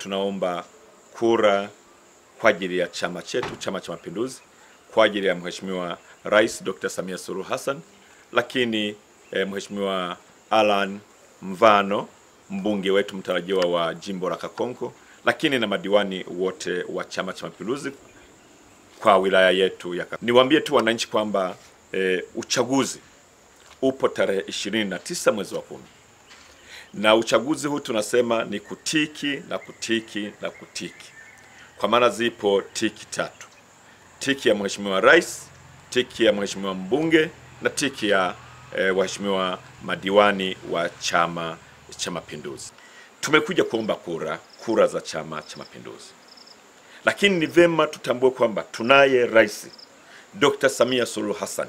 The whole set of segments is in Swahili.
tunaomba kura kwa ajili ya chama chetu, Chama cha Mapinduzi, kwa ajili ya Mheshimiwa Rais Dr. Samia Suluhu Hassan, lakini Mheshimiwa Alan Mvano, mbunge wetu mtarajiwa wa jimbo la Kakonko, lakini na madiwani wote wa Chama cha Mapinduzi kwa wilaya yetu ya Kakonko. Niwaambie tu wananchi kwamba uchaguzi upo tarehe 29 mwezi wa 10. Na uchaguzi huu tunasema ni kutiki na kutiki na kutiki. Kwa maana zipo tiki tatu. Tiki ya Mheshimiwa Rais, tiki ya Mheshimiwa mbunge na tiki ya waheshimiwa madiwani wa Chama cha Mapinduzi. Tumekuja kuomba kura za Chama cha Mapinduzi. Lakini ni vema tutambue kwamba tunaye Rais Dr. Samia Suluhu Hassan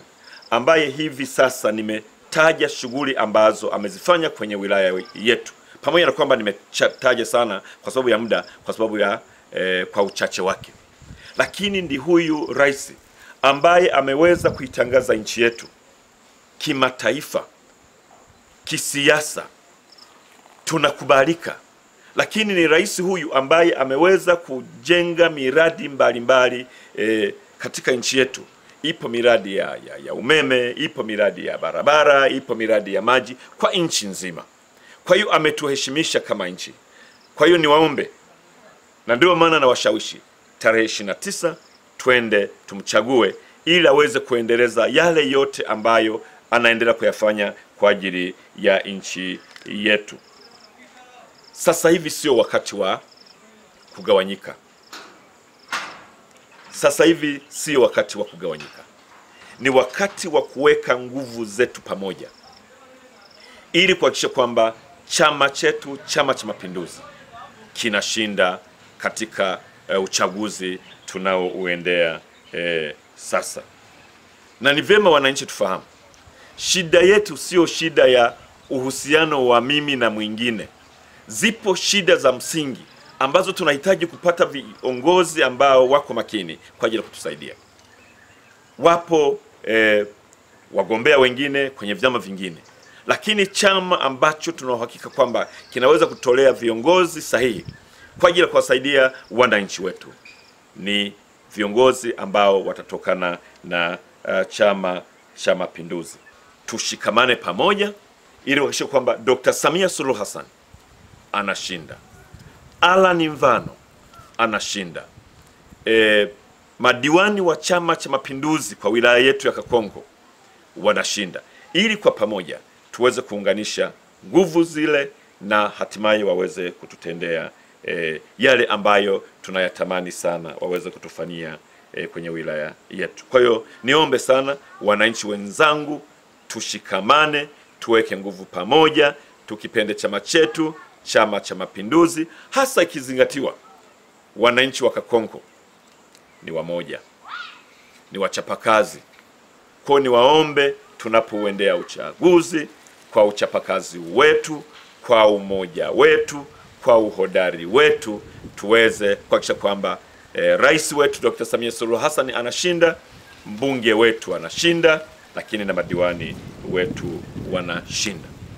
ambaye hivi sasa nimetaja shughuli ambazo amezifanya kwenye wilaya yetu. Pamoja na kwamba nimetaja sana kwa sababu ya muda, kwa sababu ya kwa uchache wake. Lakini ndi huyu rais ambaye ameweza kuitangaza nchi yetu kimataifa, kisiasa, tunakubalika. Lakini ni rais huyu ambaye ameweza kujenga miradi mbalimbali katika nchi yetu. Ipo miradi ya umeme, ipo miradi ya barabara, ipo miradi ya maji kwa nchi nzima. Kwa hiyo ametuheshimisha kama nchi. Kwa hiyo niwaombe, na ndio maana na washawishi, tarehe 29 twende tumchague ili aweze kuendeleza yale yote ambayo anaendelea kuyafanya kwa ajili ya nchi yetu. Sasa hivi sio wakati wa kugawanyika. Sasa hivi sio wakati wa kugawanyika. Ni wakati wa kuweka nguvu zetu pamoja ili kuhakikisha kwamba chama chetu, Chama cha Mapinduzi, kinashinda katika uchaguzi tunaouendea sasa. Na ni vyema wananchi tufahamu, shida yetu sio shida ya uhusiano wa mimi na mwingine. Zipo shida za msingi ambazo tunahitaji kupata viongozi ambao wako makini kwa ajili ya kutusaidia. Wapo wagombea wengine kwenye vyama vingine, lakini chama ambacho tuna uhakika kwamba kinaweza kutolea viongozi sahihi kwa ajili ya kuwasaidia wananchi wetu ni viongozi ambao watatokana na Chama cha Mapinduzi. Tushikamane pamoja ili kuhakikisha kwamba Dr. Samia Suluhu Hassan anashinda, Alan Mvano anashinda, madiwani wa Chama cha Mapinduzi kwa wilaya yetu ya Kakonko wanashinda, ili kwa pamoja tuweze kuunganisha nguvu zile na hatimaye waweze kututendea yale ambayo tunayatamani sana waweze kutufanyia kwenye wilaya yetu. Kwa hiyo niombe sana wananchi wenzangu, tushikamane, tuweke nguvu pamoja, tukipende chama chetu, Chama cha Mapinduzi, hasa ikizingatiwa wananchi wa Kakonko ni wamoja, ni wachapakazi. Kwa ni waombe tunapouendea uchaguzi kwa uchapakazi wetu, kwa umoja wetu, kwa uhodari wetu, tuweze kuhakikisha kwamba rais wetu Dr. Samia Suluhu Hassan anashinda, mbunge wetu anashinda, lakini na madiwani wetu wanashinda.